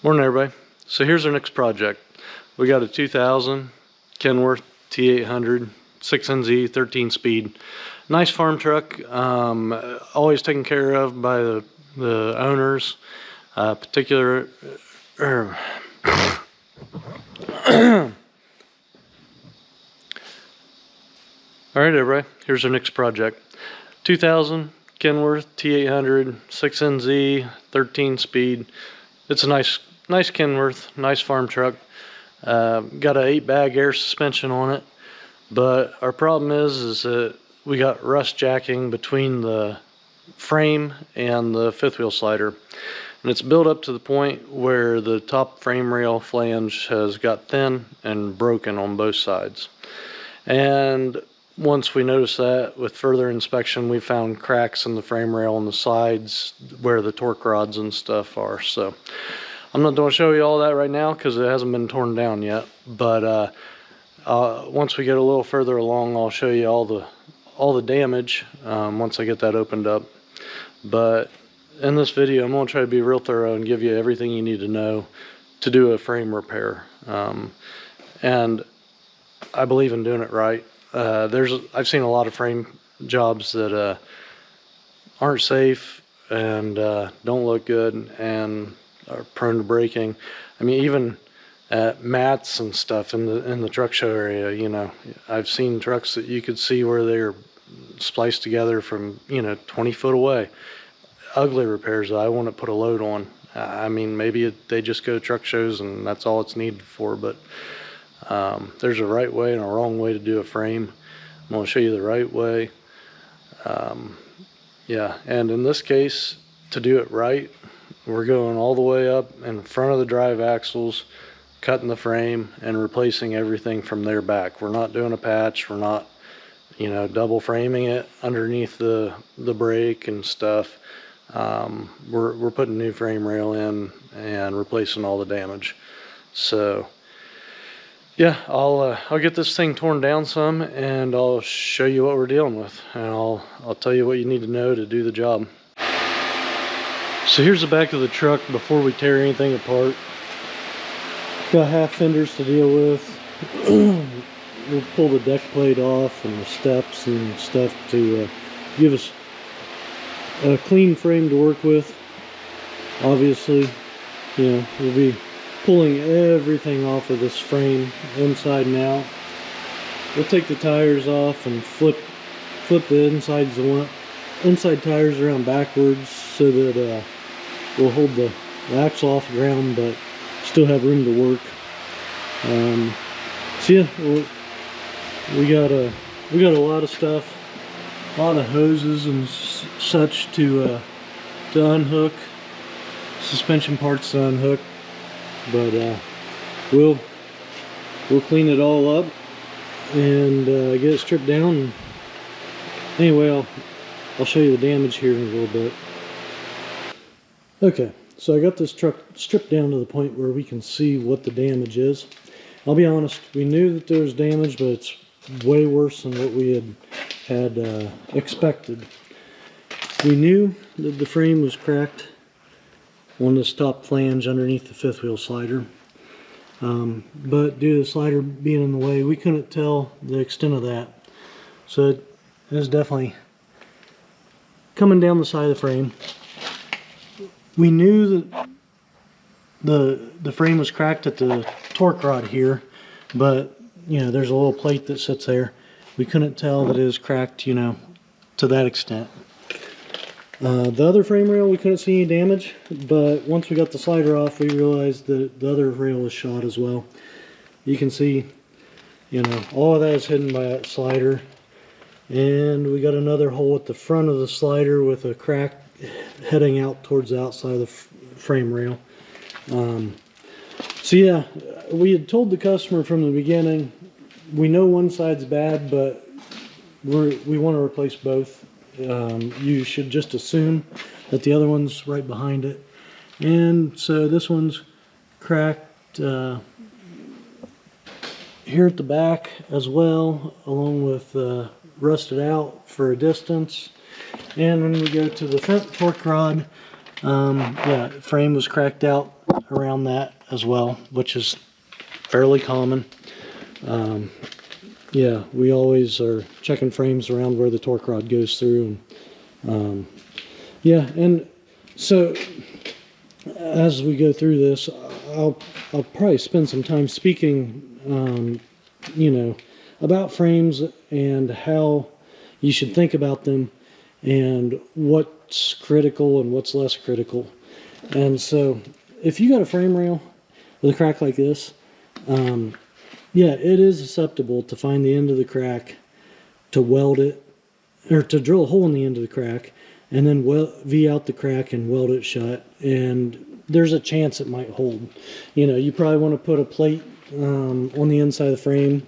Morning everybody. So here's our next project. We got a 2000 Kenworth T800 6NZ 13 speed. Nice farm truck, always taken care of by the owners. Alright everybody, here's our next project. 2000 Kenworth T800 6NZ 13 speed. It's a nice Kenworth, nice farm truck. Got an 8-bag air suspension on it, but our problem is that we got rust jacking between the frame and the fifth wheel slider, and it's built up to the point where the top frame rail flange has got thin and broken on both sides. And once we noticed that, with further inspection, we found cracks in the frame rail on the sides where the torque rods and stuff are. So I'm not going to show you all that right now because it hasn't been torn down yet, but once we get a little further along, I'll show you all the damage once I get that opened up. But in this video, I'm going to try to be real thorough and give you everything you need to know to do a frame repair, and I believe in doing it right. I've seen a lot of frame jobs that aren't safe and don't look good and are prone to breaking. I mean, even at mats and stuff in the truck show area, you know, I've seen trucks that you could see where they're spliced together from 20 foot away. Ugly repairs that I wouldn't put a load on. I mean, maybe they just go to truck shows and that's all it's needed for, but there's a right way and a wrong way to do a frame. I'm going to show you the right way. Yeah, and in this case, to do it right, we're going all the way up in front of the drive axles, cutting the frame and replacing everything from there back. We're not doing a patch. We're not, double framing it underneath the brake and stuff. We're putting new frame rail in and replacing all the damage. So yeah, I'll get this thing torn down some and I'll show you what we're dealing with, and I'll tell you what you need to know to do the job. So here's the back of the truck before we tear anything apart. Got half fenders to deal with. We'll pull the deck plate off and the steps and stuff to give us a clean frame to work with. Obviously, we'll be pulling everything off of this frame inside and out. We'll take the tires off and flip the inside tires around backwards so that we'll hold the axle off the ground but still have room to work. So yeah, we got a lot of stuff, a lot of hoses and such to unhook, suspension parts to unhook, but we'll clean it all up and get it stripped down. Anyway, I'll show you the damage here in a little bit. Okay, so I got this truck stripped down to the point where we can see what the damage is. I'll be honest, we knew that there was damage, but it's way worse than what we had expected. We knew that the frame was cracked on this top flange underneath the fifth wheel slider, but due to the slider being in the way, we couldn't tell the extent of that. So it is definitely coming down the side of the frame. We knew that the frame was cracked at the torque rod here, but there's a little plate that sits there. We couldn't tell that it was cracked, to that extent. The other frame rail, we couldn't see any damage, but once we got the slider off, we realized that the other rail was shot as well. You can see, all of that is hidden by that slider. And we got another hole at the front of the slider with a crack heading out towards the outside of the frame rail. So yeah, we had told the customer from the beginning, we know one side's bad, but we want to replace both. You should just assume that the other one's right behind it. And so this one's cracked here at the back as well, along with rusted out for a distance. And when we go to the front torque rod, yeah, frame was cracked out around that as well, which is fairly common. Yeah, we always are checking frames around where the torque rod goes through. And, yeah, and so as we go through this, I'll probably spend some time speaking, you know, about frames and how you should think about them and what's critical and what's less critical. And so if you got a frame rail with a crack like this, yeah, it is susceptible to find the end of the crack, to weld it, or to drill a hole in the end of the crack, and then V out the crack and weld it shut. And there's a chance it might hold. You know, you probably want to put a plate on the inside of the frame,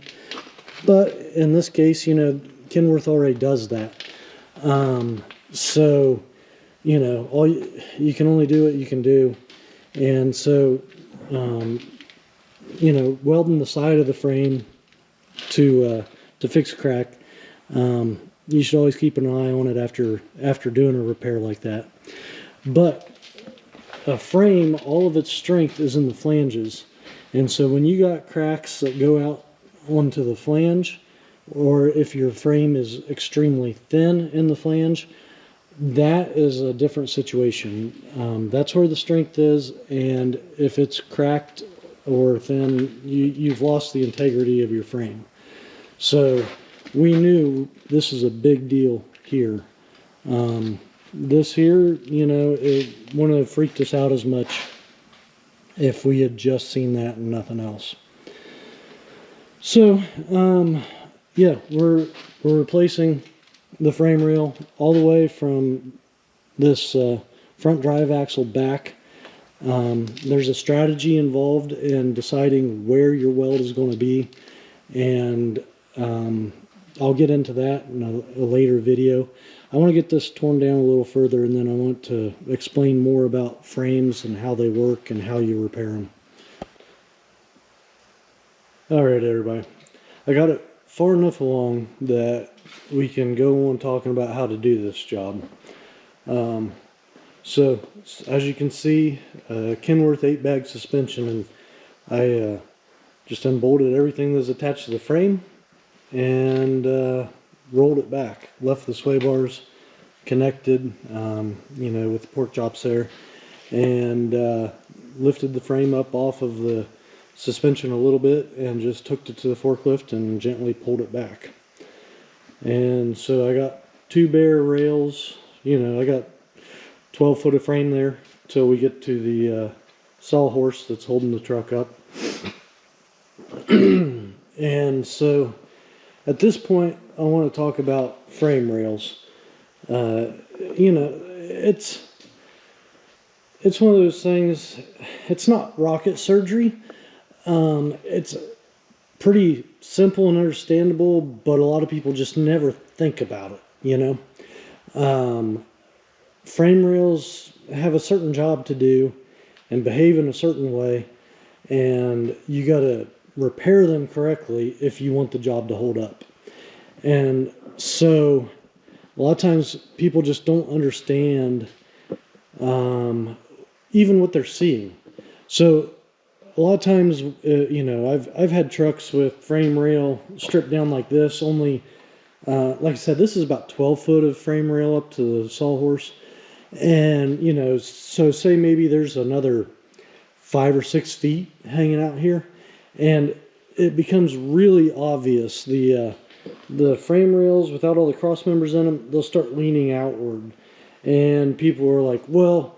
but in this case, you know, Kenworth already does that. So, you know, you can only do what you can do. And so, you know, welding the side of the frame to fix a crack, you should always keep an eye on it after doing a repair like that. But a frame, all of its strength is in the flanges, and so when you got cracks that go out onto the flange, or if your frame is extremely thin in the flange, that is a different situation. That's where the strength is, and if it's cracked or thin, you've lost the integrity of your frame. So we knew this is a big deal here. This here, you know, it wouldn't have freaked us out as much if we had just seen that and nothing else. So, yeah, we're replacing the frame rail all the way from this front drive axle back. There's a strategy involved in deciding where your weld is going to be, and I'll get into that in a later video. I want to get this torn down a little further, and then I want to explain more about frames and how they work and how you repair them. Alright everybody, I got it far enough along that we can go on talking about how to do this job. So as you can see, Kenworth 8-bag suspension, and I just unbolted everything that's attached to the frame and rolled it back, left the sway bars connected, you know, with the pork chops there, and lifted the frame up off of the suspension a little bit and just hooked it to the forklift and gently pulled it back. And so I got 2 bare rails, you know, I got 12 foot of frame there till we get to the sawhorse that's holding the truck up. And so at this point I want to talk about frame rails. You know, it's one of those things, it's not rocket surgery. It's pretty simple and understandable, but a lot of people just never think about it, you know. Frame rails have a certain job to do and behave in a certain way, and you got to repair them correctly if you want the job to hold up. And so a lot of times people just don't understand even what they're seeing. So a lot of times, you know, I've had trucks with frame rail stripped down like this. Only, like I said, this is about 12 foot of frame rail up to the sawhorse. And, you know, so say maybe there's another 5 or 6 feet hanging out here, and it becomes really obvious. The frame rails, without all the cross members in them, they'll start leaning outward, and people are like, well,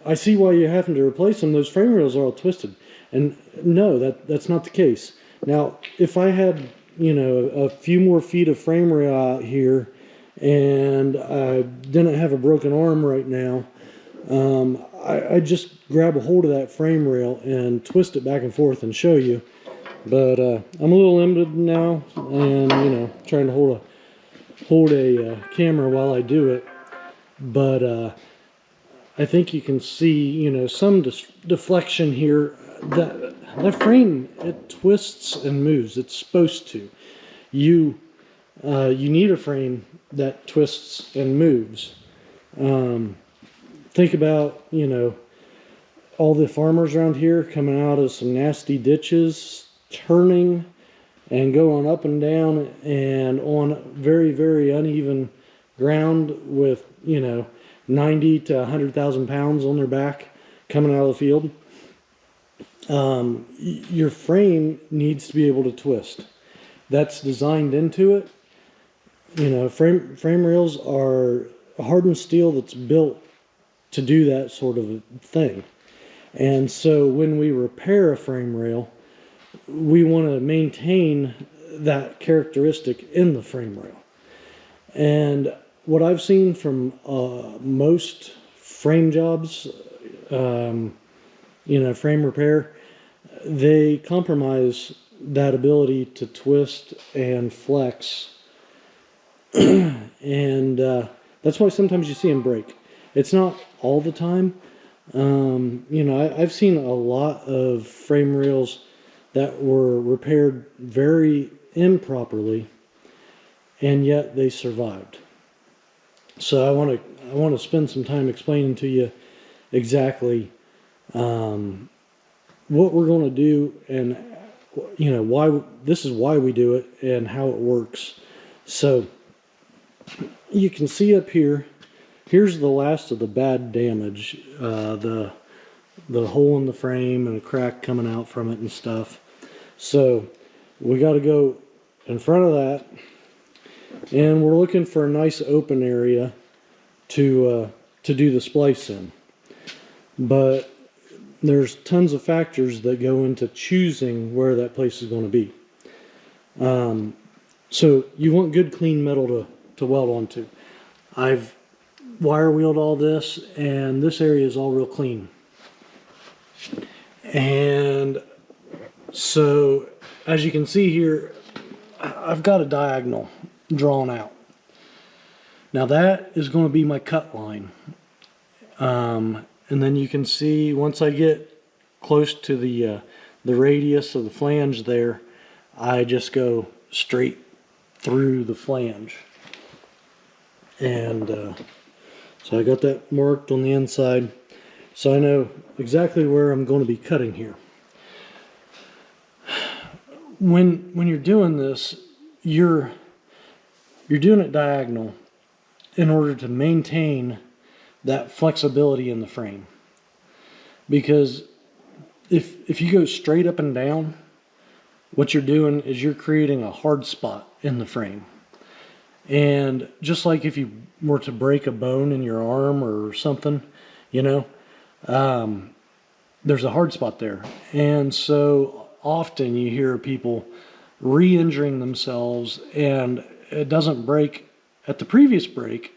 I see why you're having to replace them. Those frame rails are all twisted. And no, that's not the case. Now, if I had, you know, a few more feet of frame rail out here and I didn't have a broken arm right now, I just grab a hold of that frame rail and twist it back and forth and show you. But I'm a little limited now, and, you know, trying to hold a camera while I do it. But I think you can see, you know, some deflection here. That frame, it twists and moves. It's supposed to. You need a frame that twists and moves. Think about, you know, all the farmers around here coming out of some nasty ditches, turning and going up and down and on very, very uneven ground with, 90 to 100,000 pounds on their back coming out of the field. Your frame needs to be able to twist. That's designed into it. Frame rails are hardened steel that's built to do that sort of a thing. And so when we repair a frame rail, we want to maintain that characteristic in the frame rail. And what I've seen from most frame jobs, frame repair, they compromise that ability to twist and flex. And that's why sometimes you see them break. It's not all the time. I've seen a lot of frame rails that were repaired very improperly, and yet they survived. So I want to spend some time explaining to you exactly what we're going to do, and why this is why we do it and how it works. So you can see up here. Here's the last of the bad damage, the hole in the frame and a crack coming out from it and stuff. So we got to go in front of that, and we're looking for a nice open area to do the splice in. But there's tons of factors that go into choosing where that place is going to be. So you want good clean metal to weld onto. I've wire wheeled all this, and this area is all real clean. And so as you can see here, I've got a diagonal drawn out. Now that is going to be my cut line. And then you can see once I get close to the radius of the flange there, I just go straight through the flange. And so I got that marked on the inside, so I know exactly where I'm going to be cutting here. When you're doing this, you're doing it diagonal in order to maintain that flexibility in the frame. Because if you go straight up and down, what you're doing is you're creating a hard spot in the frame. And just like if you were to break a bone in your arm or something, there's a hard spot there. And so often you hear people re-injuring themselves, and it doesn't break at the previous break.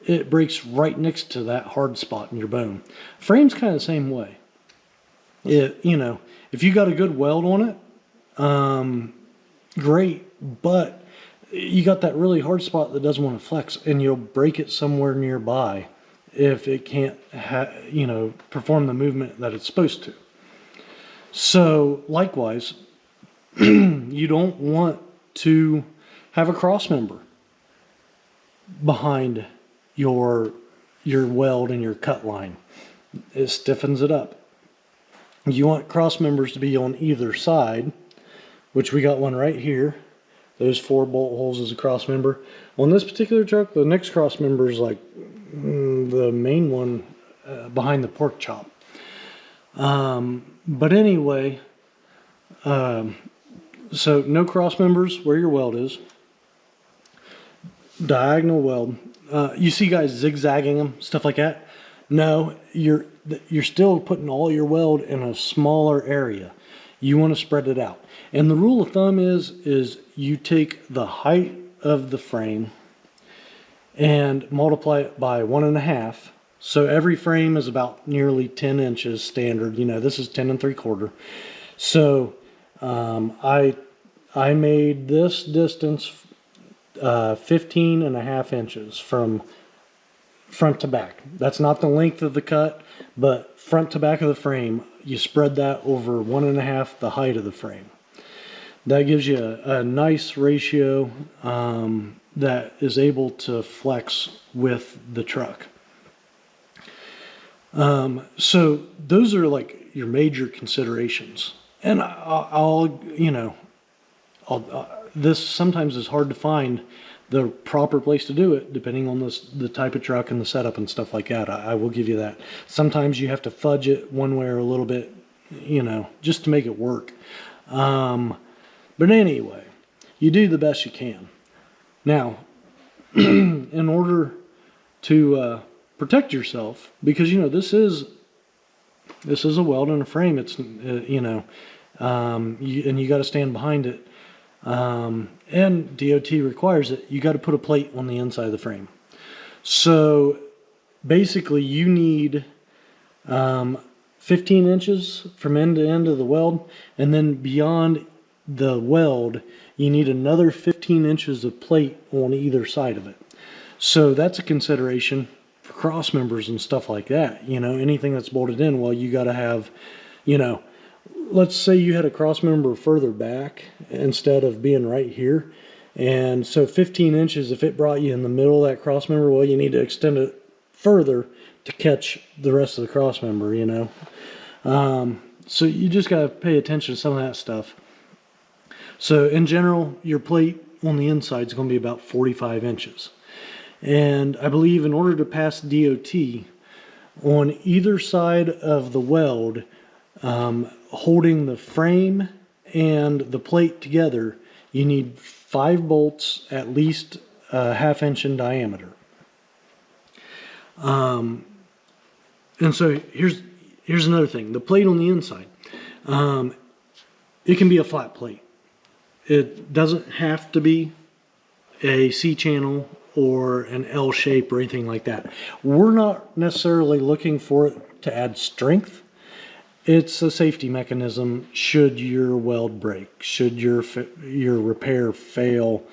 It breaks right next to that hard spot in your bone. Frame's kind of the same way. If you got a good weld on it, great, but you got that really hard spot that doesn't want to flex, and you'll break it somewhere nearby if it can't perform the movement that it's supposed to. So likewise, you don't want to have a cross member behind your weld and your cut line. It stiffens it up. You want cross members to be on either side, which we got one right here. Those 4 bolt holes is a cross member. On this particular truck, the next cross member is like the main one behind the pork chop. But anyway, so no cross members where your weld is. Diagonal weld. You see guys zigzagging them, stuff like that. No, you're still putting all your weld in a smaller area. You want to spread it out. And the rule of thumb is you take the height of the frame and multiply it by 1.5. So every frame is about nearly 10 inches standard. This is 10 3/4. So I made this distance 15.5 inches from front to back. That's not the length of the cut, but front to back of the frame, you spread that over 1.5 the height of the frame. That gives you a nice ratio that is able to flex with the truck. So those are like your major considerations. And I'll you know, this sometimes is hard to find the proper place to do it, depending on the type of truck and the setup and stuff like that. I will give you that. Sometimes you have to fudge it one way or a little bit, you know, just to make it work. But anyway, you do the best you can. Now, in order to protect yourself, because you know this is a weld and a frame. It's you know, and you got to stand behind it. And DOT requires it. You got to put a plate on the inside of the frame. So basically, you need 15 inches from end to end of the weld, and then beyond the weld, you need another 15 inches of plate on either side of it. So that's a consideration for cross members and stuff like that. You know, anything that's bolted in, well, you got to have, you know, let's say you had a cross member further back instead of being right here. And so 15 inches, if it brought you in the middle of that cross member, well, you need to extend it further to catch the rest of the cross member, you know. So you just got to pay attention to some of that stuff. So in general, your plate on the inside is going to be about 45 inches. And I believe in order to pass DOT, on either side of the weld, holding the frame and the plate together, you need 5 bolts at least a ½ inch in diameter. And so here's another thing. The plate on the inside, it can be a flat plate. It doesn't have to be a C-channel or an L shape or anything like that. We're not necessarily looking for it to add strength. It's a safety mechanism should your weld break, should your repair fail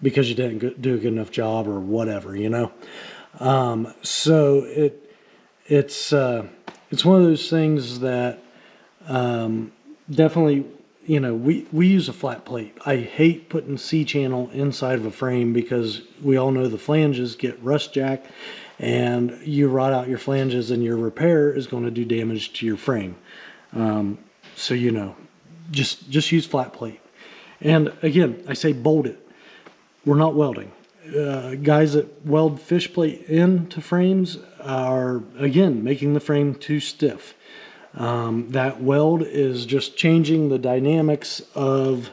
because you didn't do a good enough job or whatever, you know. So it's one of those things that definitely, you know, we use a flat plate. I hate putting C-channel inside of a frame because we all know the flanges get rust jacked, and you rot out your flanges and your repair is going to do damage to your frame. So, you know, just use flat plate. And again, I say bolt it. We're not welding. Guys that weld fish plate into frames are, again, making the frame too stiff. That weld is just changing the dynamics of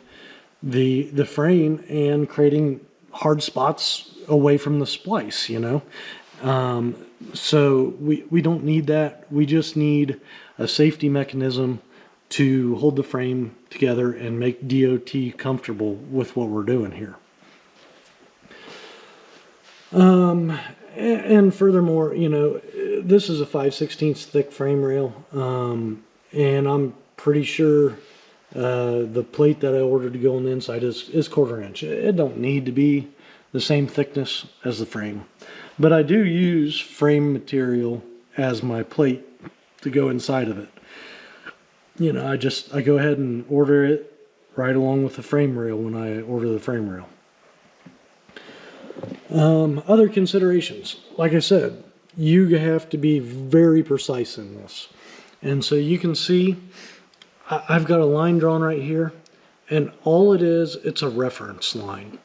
the frame and creating hard spots away from the splice, you know. So we don't need that. We just need a safety mechanism to hold the frame together and make DOT comfortable with what we're doing here. And furthermore, you know, this is a 5/16 thick frame rail, and I'm pretty sure the plate that I ordered to go on the inside is 1/4 inch. It don't need to be the same thickness as the frame, but I do use frame material as my plate to go inside of it. You know, I go ahead and order it right along with the frame rail when I order the frame rail. Other considerations, like I said, you have to be very precise in this. And so you can see I've got a line drawn right here, and all it is, it's a reference line.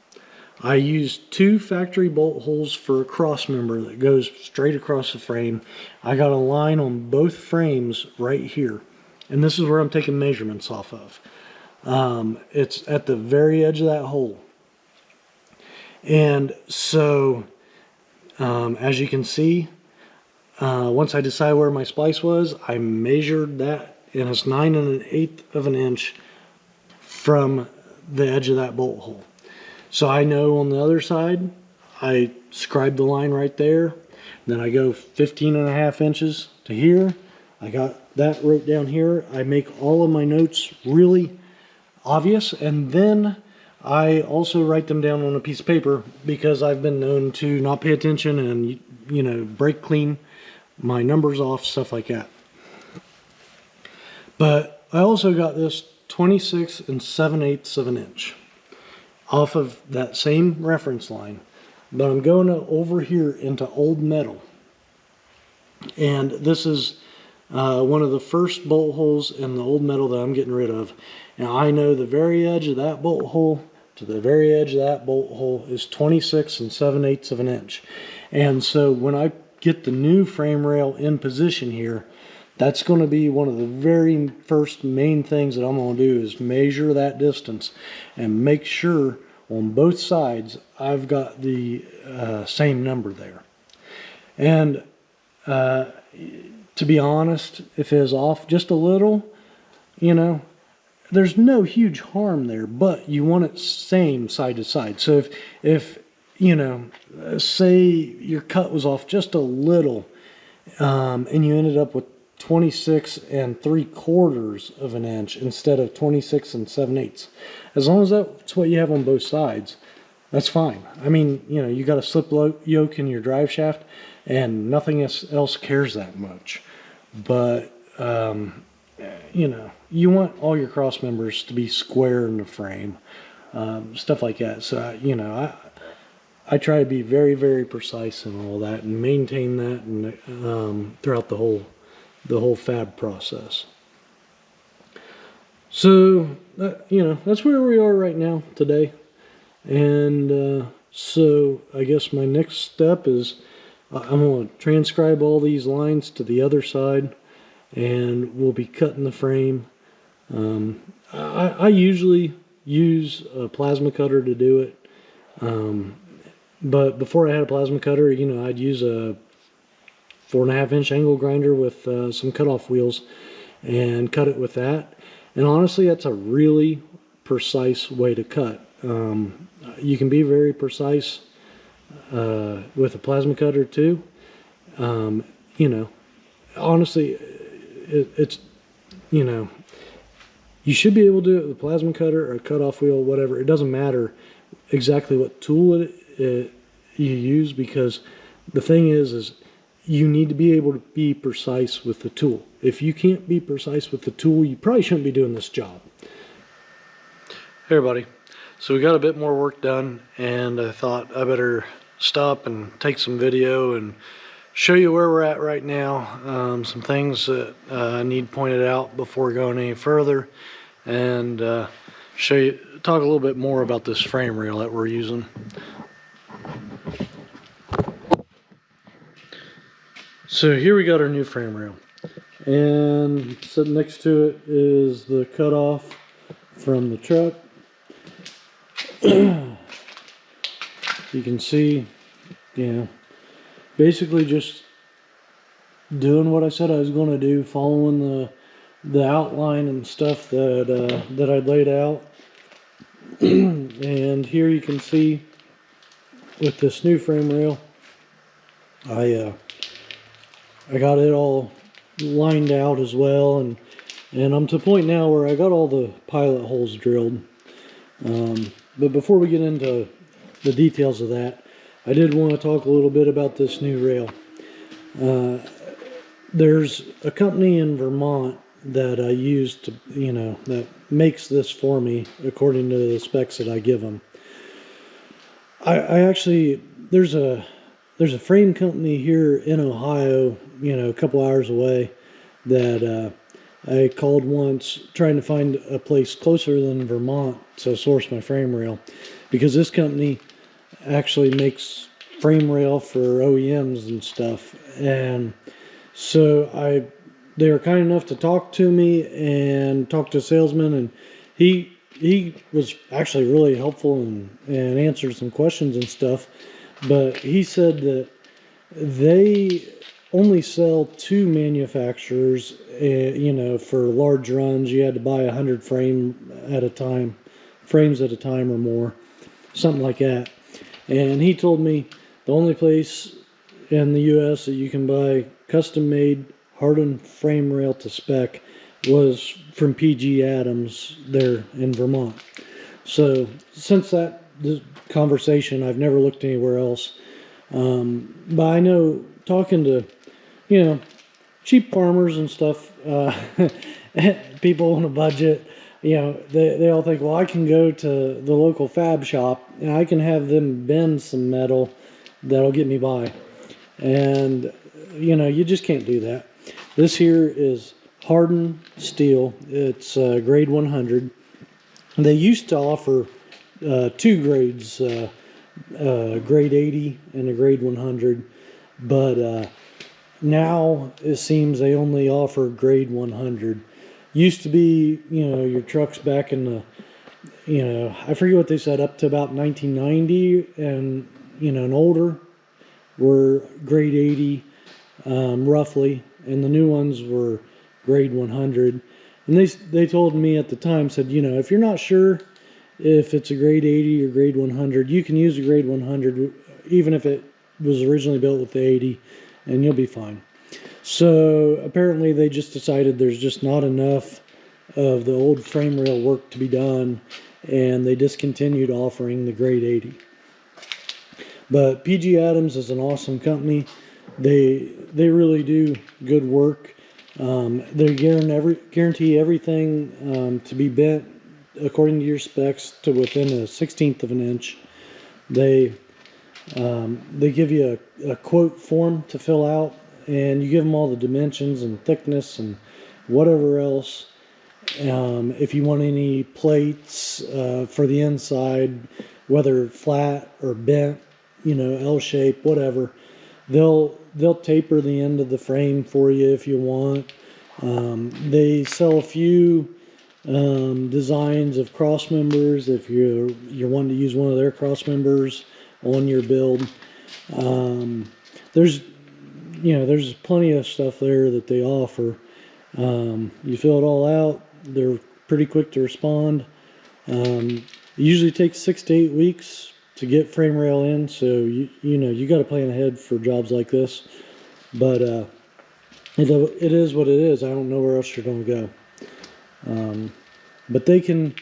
I used 2 factory bolt holes for a cross member that goes straight across the frame. I got a line on both frames right here, and this is where I'm taking measurements off of. It's at the very edge of that hole. And so, as you can see, once I decided where my splice was, I measured that, and it's 9 1/8 of an inch from the edge of that bolt hole. So I know on the other side, I scribe the line right there. Then I go 15 1/2 inches to here. I got that wrote down here. I make all of my notes really obvious, and then I also write them down on a piece of paper because I've been known to not pay attention and, you know, break clean my numbers off, stuff like that. But I also got this 26 7/8 of an inch off of that same reference line, but I'm going over here into old metal, And this is one of the first bolt holes in the old metal that I'm getting rid of. Now I know the very edge of that bolt hole to the very edge of that bolt hole is 26 7/8 of an inch. And so when I get the new frame rail in position here, that's going to be one of the very first main things that I'm going to do is measure that distance and make sure on both sides I've got the same number there. And to be honest, if it is off just a little, you know, there's no huge harm there, but you want it same side to side. So if you know, say your cut was off just a little, and you ended up with 26 3/4 of an inch instead of 26 7/8. As long as that's what you have on both sides, that's fine. I mean, you know, you got a slip yoke in your drive shaft, and nothing else cares that much. But you know, you want all your cross members to be square in the frame, stuff like that. So you know, I try to be very, very precise in all that and maintain that and throughout the whole fab process. So you know, that's where we are right now today. And so I guess my next step is I'm going to transcribe all these lines to the other side, and we'll be cutting the frame. I usually use a plasma cutter to do it. But before I had a plasma cutter, you know, I'd use a 4.5 inch angle grinder with some cutoff wheels and cut it with that. And honestly, that's a really precise way to cut. You can be very precise with a plasma cutter too. You know, honestly, it's, you know, you should be able to do it with a plasma cutter or a cutoff wheel, whatever. It doesn't matter exactly what tool you use, because the thing is you need to be able to be precise with the tool. If you can't be precise with the tool, you probably shouldn't be doing this job. Hey everybody, so we got a bit more work done, and I thought I better stop and take some video and show you where we're at right now, some things that I need pointed out before going any further, and talk a little bit more about this frame rail that we're using. So here we got our new frame rail, and sitting next to it is the cutoff from the truck. You can see, yeah, basically just doing what I said I was going to do, following the outline and stuff that I laid out. And here you can see with this new frame rail, I got it all lined out as well, and I'm to the point now where I got all the pilot holes drilled. But before we get into the details of that, I did want to talk a little bit about this new rail. There's a company in Vermont that I use to, you know, that makes this for me according to the specs that I give them. I actually, there's a frame company here in Ohio, you know, a couple hours away, that I called once trying to find a place closer than Vermont to source my frame rail, because this company actually makes frame rail for OEMs and stuff. And so they were kind enough to talk to me and talk to a salesman, and he was actually really helpful and answered some questions and stuff. But he said that they only sell to manufacturers, you know, for large runs. You had to buy 100 frames at a time or more, something like that. And he told me the only place in the US that you can buy custom made hardened frame rail to spec was from PG Adams there in Vermont. So since that conversation, I've never looked anywhere else. But I know, talking to, you know, cheap farmers and stuff, people on a budget, you know, they all think, well, I can go to the local fab shop and I can have them bend some metal that'll get me by. And you know, you just can't do that. This here is hardened steel. It's grade 100. They used to offer two grades, grade 80 and a grade 100, but now it seems they only offer grade 100. Used to be, you know, your trucks back in the, you know, I forget what they said, up to about 1990 and, you know, and older were grade 80, roughly, and the new ones were grade 100. And they told me at the time, said, you know, if you're not sure if it's a grade 80 or grade 100, you can use a grade 100 even if it was originally built with the 80, and you'll be fine. So apparently they just decided there's just not enough of the old frame rail work to be done, and they discontinued offering the grade 80. But PG Adams is an awesome company. They really do good work. They guarantee everything to be bent according to your specs to within a 1/16 of an inch. They give you a quote form to fill out, and you give them all the dimensions and thickness and whatever else. If you want any plates for the inside, whether flat or bent, you know, L shape, whatever, they'll taper the end of the frame for you if you want. They sell a few designs of cross members if you're wanting to use one of their cross members on your build. There's plenty of stuff there that they offer. You fill it all out. They're pretty quick to respond. It usually takes 6 to 8 weeks to get frame rail in, so you got to plan ahead for jobs like this. But it is what it is. I don't know where else you're going to go. But they can.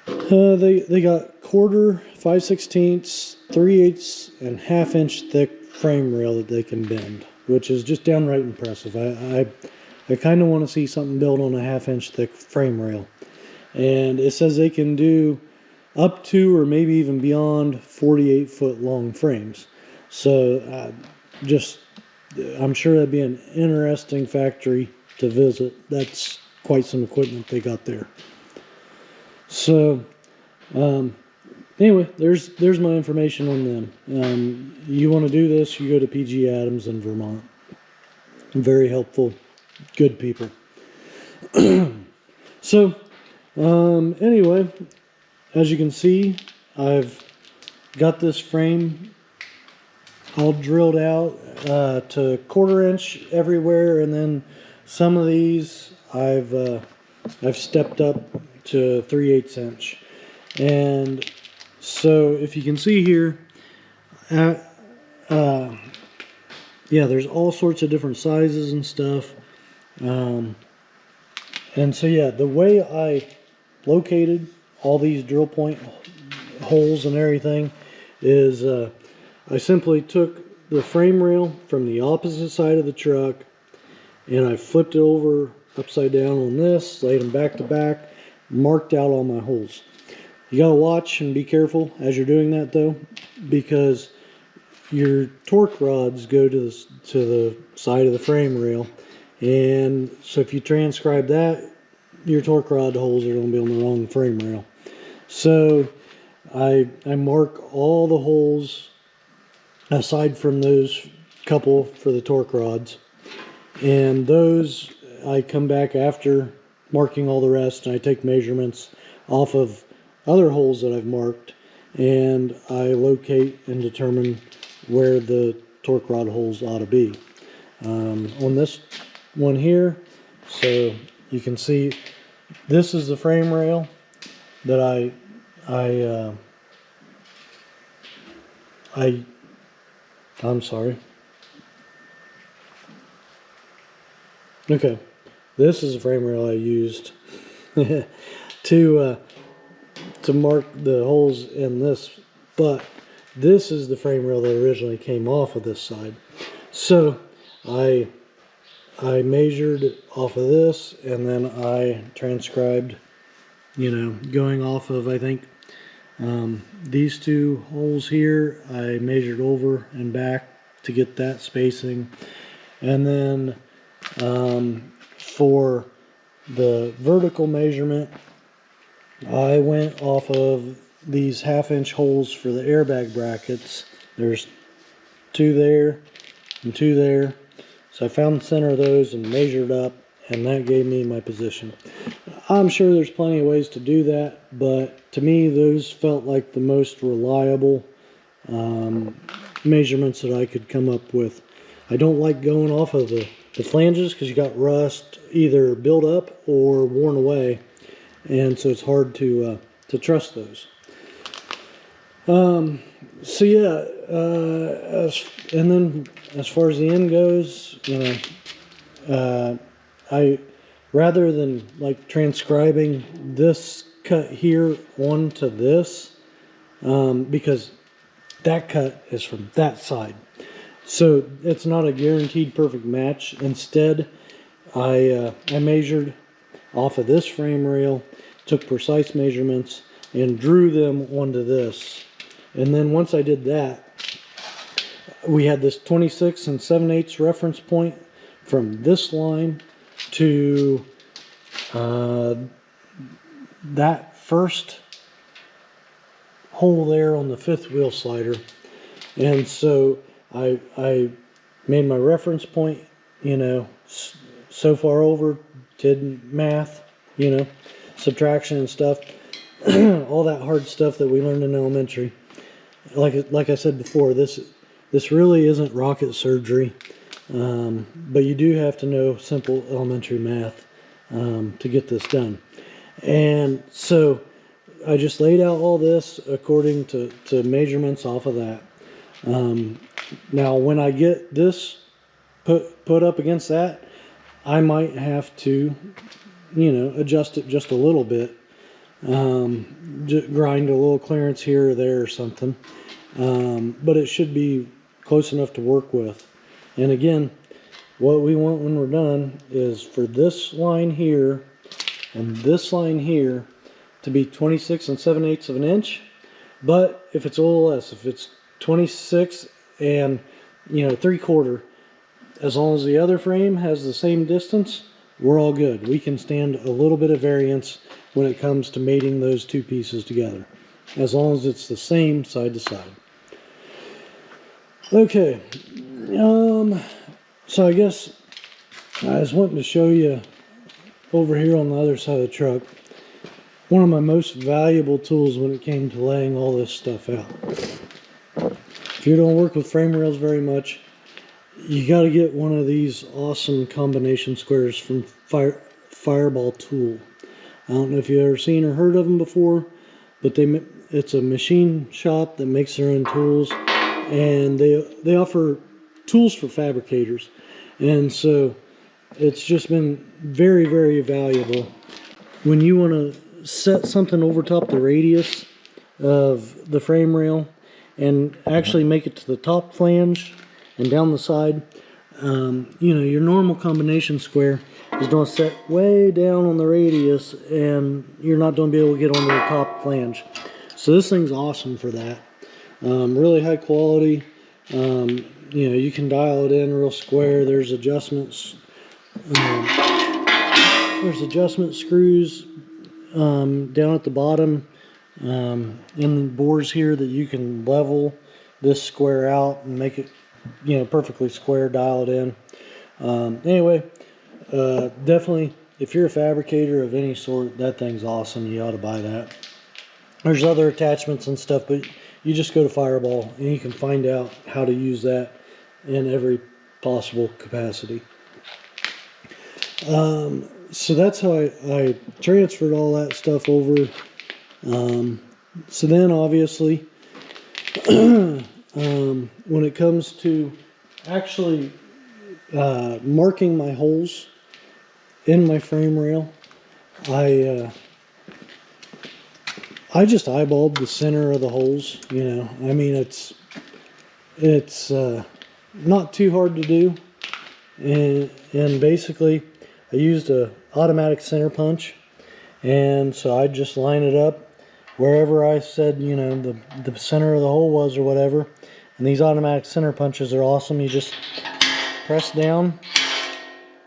They got 1/4, 5/16, 3/8, and 1/2 inch thick frame rail that they can bend, which is just downright impressive. I kind of want to see something built on a 1/2 inch thick frame rail. And it says they can do up to, or maybe even beyond, 48-foot long frames. So I'm sure that'd be an interesting factory to visit. That's quite some equipment they got there. So anyway, there's my information on them. You want to do this, you go to PG Adams in Vermont. Very helpful, good people. So anyway, as you can see, I've got this frame all drilled out to 1/4 inch everywhere, and then some of these I've stepped up to 3/8 inch. And so if you can see here, yeah, there's all sorts of different sizes and stuff. And so yeah, the way I located all these drill point holes and everything is I simply took the frame rail from the opposite side of the truck and I flipped it over upside down on this, laid them back to back, marked out all my holes. You gotta watch and be careful as you're doing that though, because your torque rods go to the side of the frame rail, and so if you transcribe that, your torque rod holes are going to be on the wrong frame rail. So I mark all the holes aside from those couple for the torque rods, and those I come back after marking all the rest and I take measurements off of other holes that I've marked, and I locate and determine where the torque rod holes ought to be. On this one here, so you can see this is the frame rail that I'm sorry. Okay, this is the frame rail I used to mark the holes in this, but this is the frame rail that originally came off of this side. So I measured off of this, and then I transcribed, going off of, I think, these two holes here, I measured over and back to get that spacing. And then for the vertical measurement, I went off of these 1/2-inch holes for the airbag brackets. There's 2 there and 2 there. So I found the center of those and measured up, and that gave me my position. I'm sure there's plenty of ways to do that, but to me those felt like the most reliable measurements that I could come up with. I don't like going off of the flanges because you got rust either built up or worn away, and so it's hard to trust those. So yeah, and then as far as the end goes, you know, I, rather than like transcribing this cut here onto this, because that cut is from that side, so it's not a guaranteed perfect match. Instead, I measured off of this frame rail, took precise measurements, and drew them onto this. And then once I did that, we had this 26 7/8 reference point from this line to that first hole there on the 5th wheel slider. And so I made my reference point, you know, so far over, did math, you know, subtraction and stuff, all that hard stuff that we learned in elementary. Like I said before, this really isn't rocket surgery, but you do have to know simple elementary math to get this done. And so I just laid out all this according to measurements off of that. Now when I get this put up against that, I might have to, you know, adjust it just a little bit, grind a little clearance here or there or something, but it should be close enough to work with. And again, what we want when we're done is for this line here and this line here to be 26 7/8 of an inch. But if it's a little less, if it's 26 and, you know, 3/4, as long as the other frame has the same distance, we're all good. We can stand a little bit of variance when it comes to mating those two pieces together, as long as it's the same side to side. Okay, so I guess I was wanting to show you over here on the other side of the truck one of my most valuable tools when it came to laying all this stuff out. If you don't work with frame rails very much, you got to get one of these awesome combination squares from Fireball Tool. I don't know if you've ever seen or heard of them before, but it's a machine shop that makes their own tools, and they offer tools for fabricators. And so it's just been very, very valuable. When you want to set something over top the radius of the frame rail and actually make it to the top flange and down the side, you know, your normal combination square is going to set way down on the radius, and you're not going to be able to get onto the top flange. So this thing's awesome for that. Really high quality. You know, you can dial it in real square. There's adjustments. There's adjustment screws down at the bottom in the bores here that you can level this square out and make it, you know, perfectly square, dial it in. Anyway, definitely, if you're a fabricator of any sort, that thing's awesome. You ought to buy that. There's other attachments and stuff, but you just go to Fireball and you can find out how to use that in every possible capacity. So that's how I transferred all that stuff over. So then obviously, when it comes to actually marking my holes in my frame rail, I just eyeballed the center of the holes. You know, I mean, it's not too hard to do, and basically I used a automatic center punch, and so I just line it up wherever I said, you know, the center of the hole was or whatever, And these automatic center punches are awesome. You just press down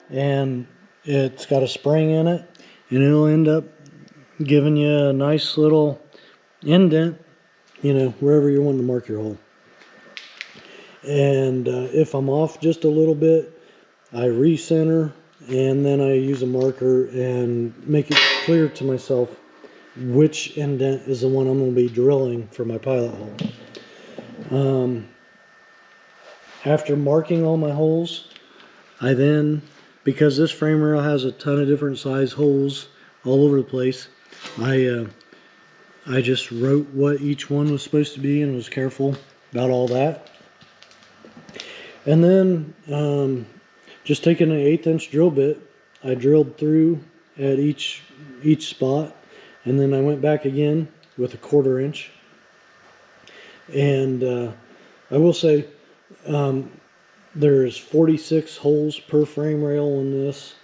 and it's got a spring in it, and it'll end up giving you a nice little indent, you know, wherever you want to mark your hole. And if I'm off just a little bit, I recenter, and then I use a marker and make it clear to myself which indent is the one I'm going to be drilling for my pilot hole. After marking all my holes, I then, because this frame rail has a ton of different size holes all over the place, I just wrote what each one was supposed to be and was careful about all that. And then just taking an 1/8 inch drill bit, I drilled through at each spot, and then I went back again with a 1/4 inch. And I will say there's 46 holes per frame rail in this,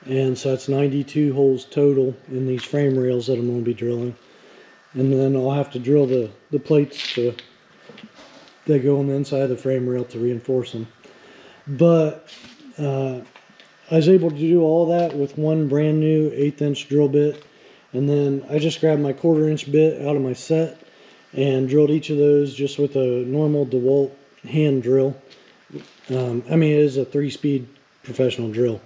and so that's 92 holes total in these frame rails that I'm going to be drilling. And then I'll have to drill the plates that go on the inside of the frame rail to reinforce them. But I was able to do all that with one brand new 1/8 inch drill bit, and then I just grabbed my 1/4 inch bit out of my set and drilled each of those just with a normal DeWalt hand drill. I mean, it is a 3-speed professional drill.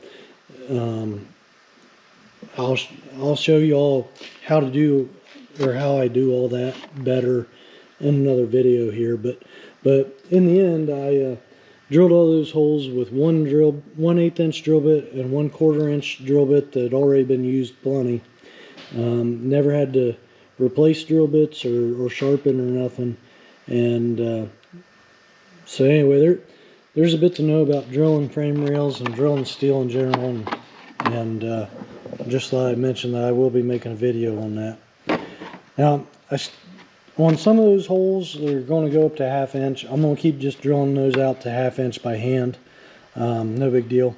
I'll show you all how to do, or how I do all that better in another video here. But in the end, I drilled all those holes with one 1/8 inch drill bit and one 1/4 inch drill bit that had already been used plenty. Never had to replace drill bits or sharpen or nothing. And so anyway, there's a bit to know about drilling frame rails and drilling steel in general, and just thought I'd mention that I will be making a video on that. Now, on some of those holes that are going to go up to 1/2 inch, I'm going to keep just drilling those out to 1/2 inch by hand. No big deal.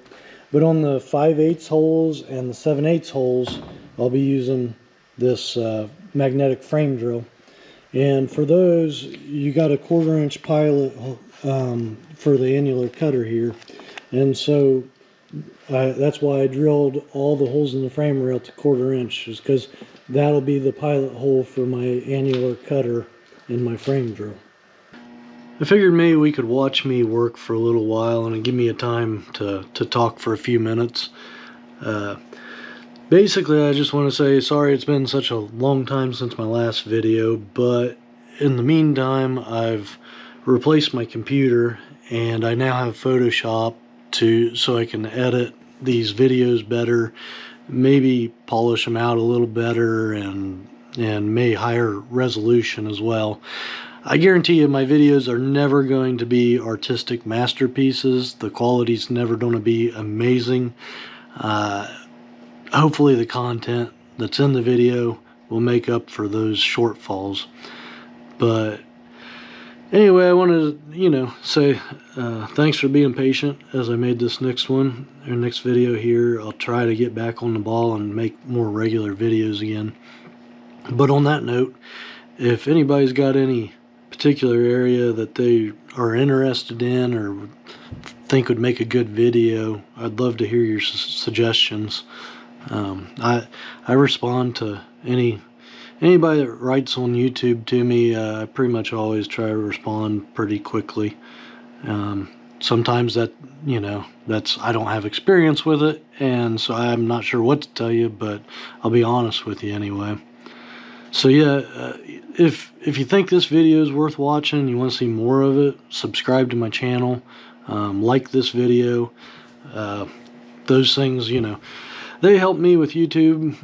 But on the 5/8 holes and the 7/8 holes, I'll be using this magnetic frame drill. And for those, you got a 1/4 inch pilot for the annular cutter here. And so that's why I drilled all the holes in the frame rail to 1/4 inch, is because that'll be the pilot hole for my annular cutter in my frame drill. I figured maybe we could watch me work for a little while and give me a time to talk for a few minutes. Basically, I just want to say sorry it's been such a long time since my last video, but in the meantime, I've replaced my computer and I now have Photoshop so I can edit these videos better, maybe polish them out a little better, and may higher resolution as well. I guarantee you my videos are never going to be artistic masterpieces. The quality's never going to be amazing. Hopefully the content that's in the video will make up for those shortfalls. But anyway, I wanted to, say thanks for being patient as I made this next video here. I'll try to get back on the ball and make more regular videos again. But on that note, if anybody's got any particular area that they are interested in or think would make a good video, I'd love to hear your suggestions. I respond to anybody that writes on YouTube to me. I pretty much always try to respond pretty quickly. Sometimes that, that's, I don't have experience with it, and so I'm not sure what to tell you, but I'll be honest with you anyway. So yeah, if you think this video is worth watching, you want to see more of it, subscribe to my channel, like this video. Those things, they help me with YouTube,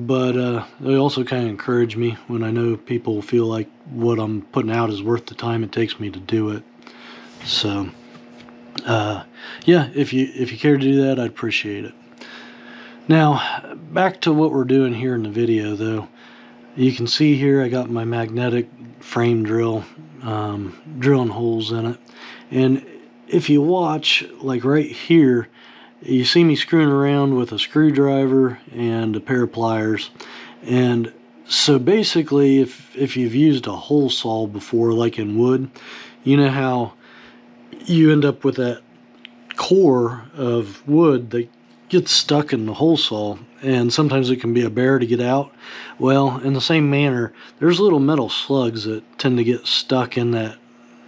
but they also kind of encourage me when I know people feel like what I'm putting out is worth the time it takes me to do it. So yeah, if you care to do that, I'd appreciate it. Now, back to what we're doing here in the video, though. You can see here I got my magnetic frame drill, drilling holes in it. And if you watch, like right here, you see me screwing around with a screwdriver and a pair of pliers. And so basically, if you've used a hole saw before, like in wood, you know how you end up with that core of wood that gets stuck in the hole saw, and sometimes it can be a bear to get out. Well, in the same manner, there's little metal slugs that tend to get stuck in that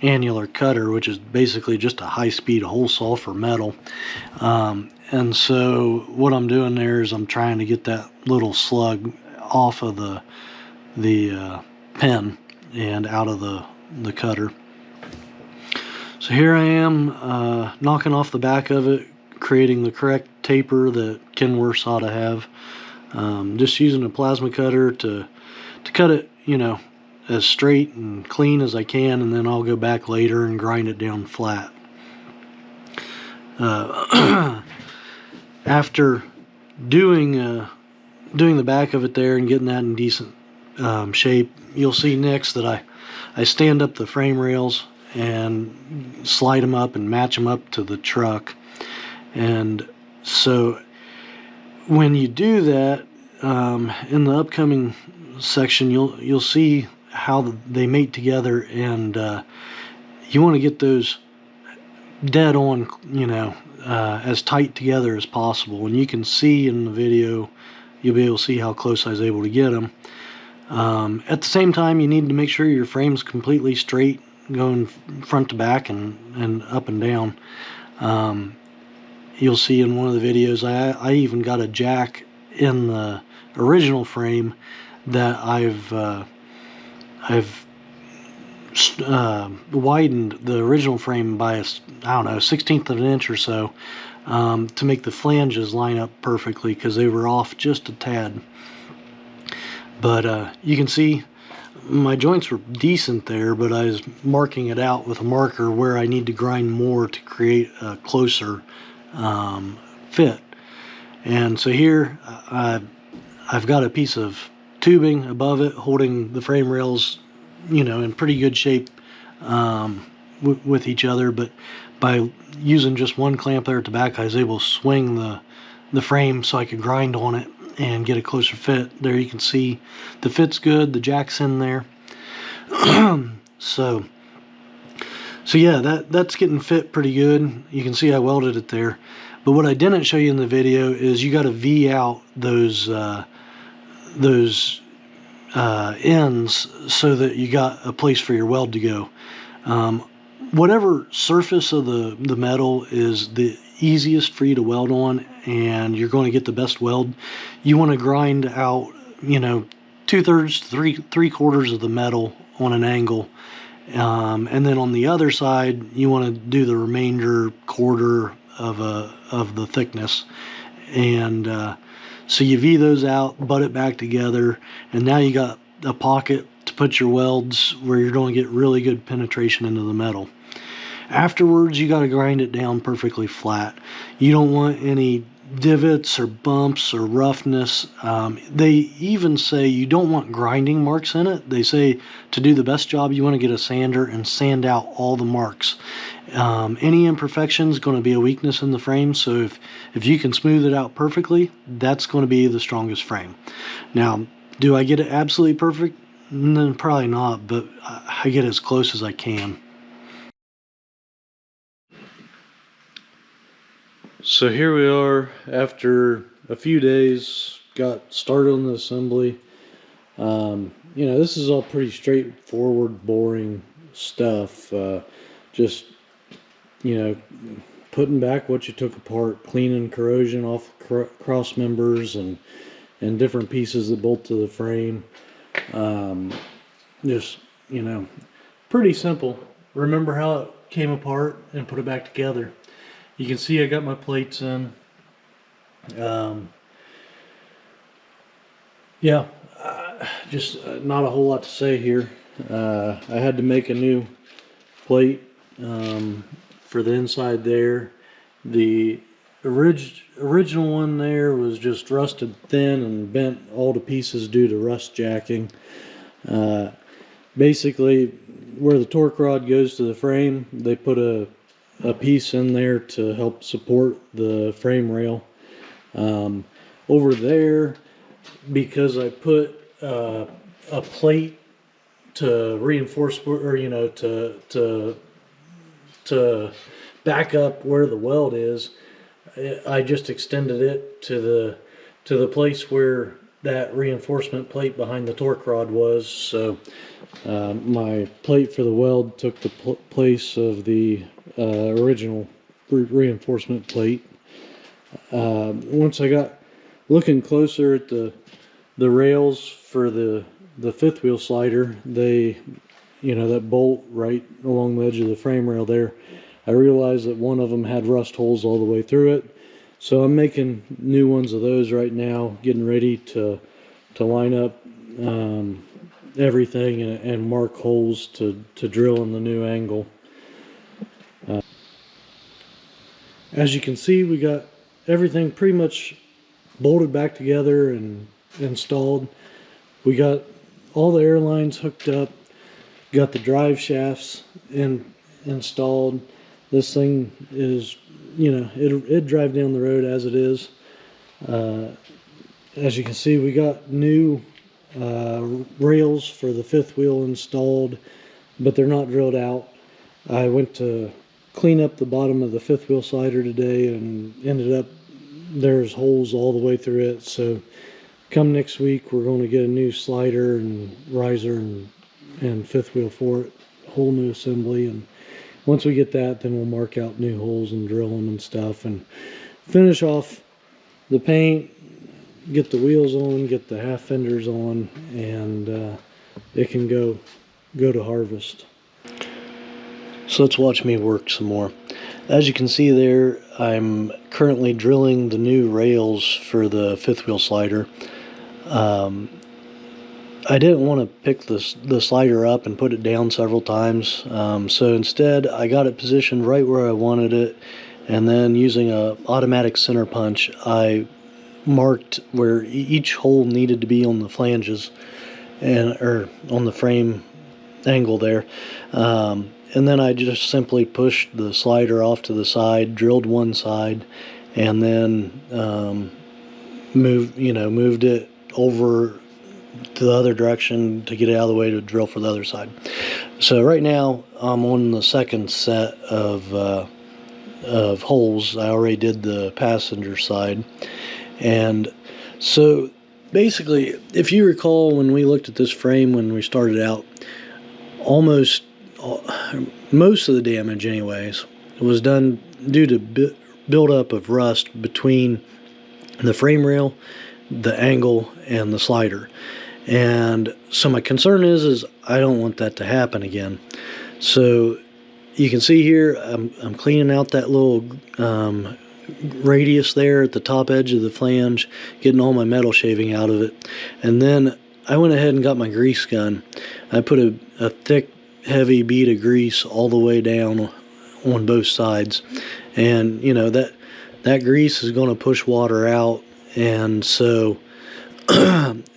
annular cutter, which is basically just a high-speed hole saw for metal. And so what I'm doing there is I'm trying to get that little slug off of the pen and out of the cutter. So here I am knocking off the back of it, creating the correct taper that Kenworths ought to have. Just using a plasma cutter to cut it, you know, as straight and clean as I can, and then I'll go back later and grind it down flat. After doing the back of it there and getting that in decent shape, you'll see next that I stand up the frame rails and slide them up and match them up to the truck. And so when you do that, in the upcoming section, you'll see how they mate together, and you want to get those dead on, you know, as tight together as possible. And you can see in the video, you'll be able to see how close I was able to get them. At the same time, you need to make sure your frame's completely straight, going front to back and up and down. You'll see in one of the videos, I even got a jack in the original frame that I've widened the original frame by I don't know, 1/16 of an inch or so, to make the flanges line up perfectly, because they were off just a tad. But you can see my joints were decent there, but I was marking it out with a marker where I need to grind more to create a closer fit. And so here I've got a piece of tubing above it holding the frame rails, you know, in pretty good shape with each other. But by using just one clamp there at the back, I was able to swing the frame so I could grind on it and get a closer fit. There you can see the fit's good, the jack's in there. so yeah, that's getting fit pretty good. You can see I welded it there. But what I didn't show you in the video is you got to V out those ends so that you got a place for your weld to go. Whatever surface of the metal is the easiest for you to weld on, and you're going to get the best weld, you want to grind out, you know, 2/3 to 3/4 of the metal on an angle, and then on the other side you want to do the remainder quarter of the thickness. And so you V those out, butt it back together, and now you got a pocket to put your welds where you're going to get really good penetration into the metal. Afterwards, you got to grind it down perfectly flat. You don't want any divots or bumps or roughness. They even say you don't want grinding marks in it. They say to do the best job, you want to get a sander and sand out all the marks. Any imperfection is going to be a weakness in the frame, so if you can smooth it out perfectly, that's going to be the strongest frame. Now, do I get it absolutely perfect? No, probably not, but I get as close as I can. So here we are after a few days, got started on the assembly. You know, this is all pretty straightforward, boring stuff. Just, you know, putting back what you took apart, cleaning corrosion off cross members and different pieces that bolt to the frame. Just, you know, pretty simple. Remember how it came apart and put it back together. You can see I got my plates in. Yeah, just not a whole lot to say here. I had to make a new plate for the inside there. The original one there was just rusted thin and bent all to pieces due to rust jacking. Basically, where the torque rod goes to the frame, they put a piece in there to help support the frame rail. Over there, because I put a plate to reinforce, or you know, to back up where the weld is, I just extended it to the place where that reinforcement plate behind the torque rod was. So my plate for the weld took the place of the original reinforcement plate. Once I got looking closer at the rails for the fifth wheel slider, they, you know, that bolt right along the edge of the frame rail there, I realized that one of them had rust holes all the way through it. So I'm making new ones of those right now, getting ready to line up everything and mark holes to drill in the new angle. As you can see, we got everything pretty much bolted back together and installed. We got all the air lines hooked up, got the drive shafts installed. This thing is, you know, it'd drive down the road as it is. As you can see, we got new rails for the fifth wheel installed, but they're not drilled out. I went to clean up the bottom of the fifth wheel slider today and ended up there's holes all the way through it. So come next week, we're going to get a new slider and riser and fifth wheel for it, whole new assembly. And once we get that, then we'll mark out new holes and drill them and stuff, and finish off the paint, get the wheels on, get the half fenders on, and it can go to harvest. So let's watch me work some more. As you can see there, I'm currently drilling the new rails for the fifth wheel slider. I didn't want to pick the slider up and put it down several times, so instead I got it positioned right where I wanted it, and then using a automatic center punch, I marked where each hole needed to be on the flanges or on the frame angle there, and then I just simply pushed the slider off to the side, drilled one side, and then moved it over to the other direction to get it out of the way to drill for the other side. So right now I'm on the second set of holes. I already did the passenger side, and so basically, if you recall, when we looked at this frame when we started out, most of the damage anyways was done due to buildup of rust between the frame rail, the angle, and the slider. And so my concern is I don't want that to happen again. So you can see here I'm cleaning out that little radius there at the top edge of the flange, getting all my metal shaving out of it. And then I went ahead and got my grease gun. I put a thick, heavy bead of grease all the way down on both sides. And you know, that grease is going to push water out, and so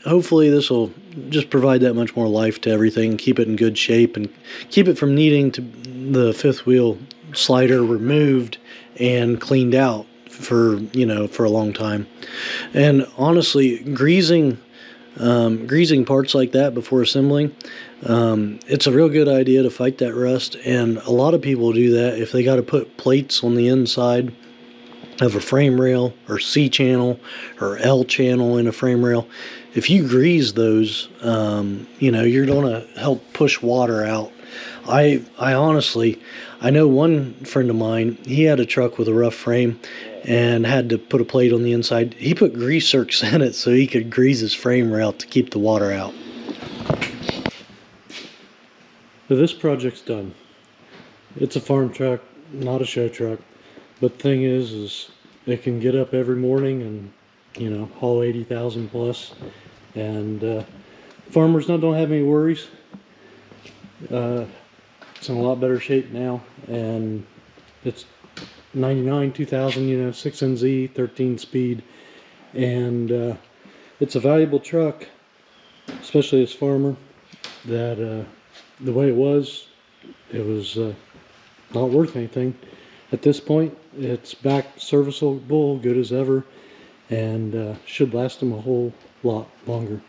hopefully this will just provide that much more life to everything, keep it in good shape, and keep it from needing to the fifth wheel slider removed and cleaned out for a long time. And honestly, greasing parts like that before assembling, it's a real good idea to fight that rust. And a lot of people do that if they got to put plates on the inside of a frame rail, or C channel or L channel in a frame rail. If you grease those, you're going to help push water out. I honestly, I know one friend of mine, he had a truck with a rough frame and had to put a plate on the inside. He put grease zerks in it so he could grease his frame rail to keep the water out. So this project's done. It's a farm truck, not a show truck. But the thing is it can get up every morning and, haul 80,000 plus. And farmers don't have any worries. It's in a lot better shape now. And it's 99, 2000, 6NZ, 13 speed. And it's a valuable truck, especially as farmer, that the way it was not worth anything. At this point, it's back serviceable, good as ever, and should last them a whole lot longer.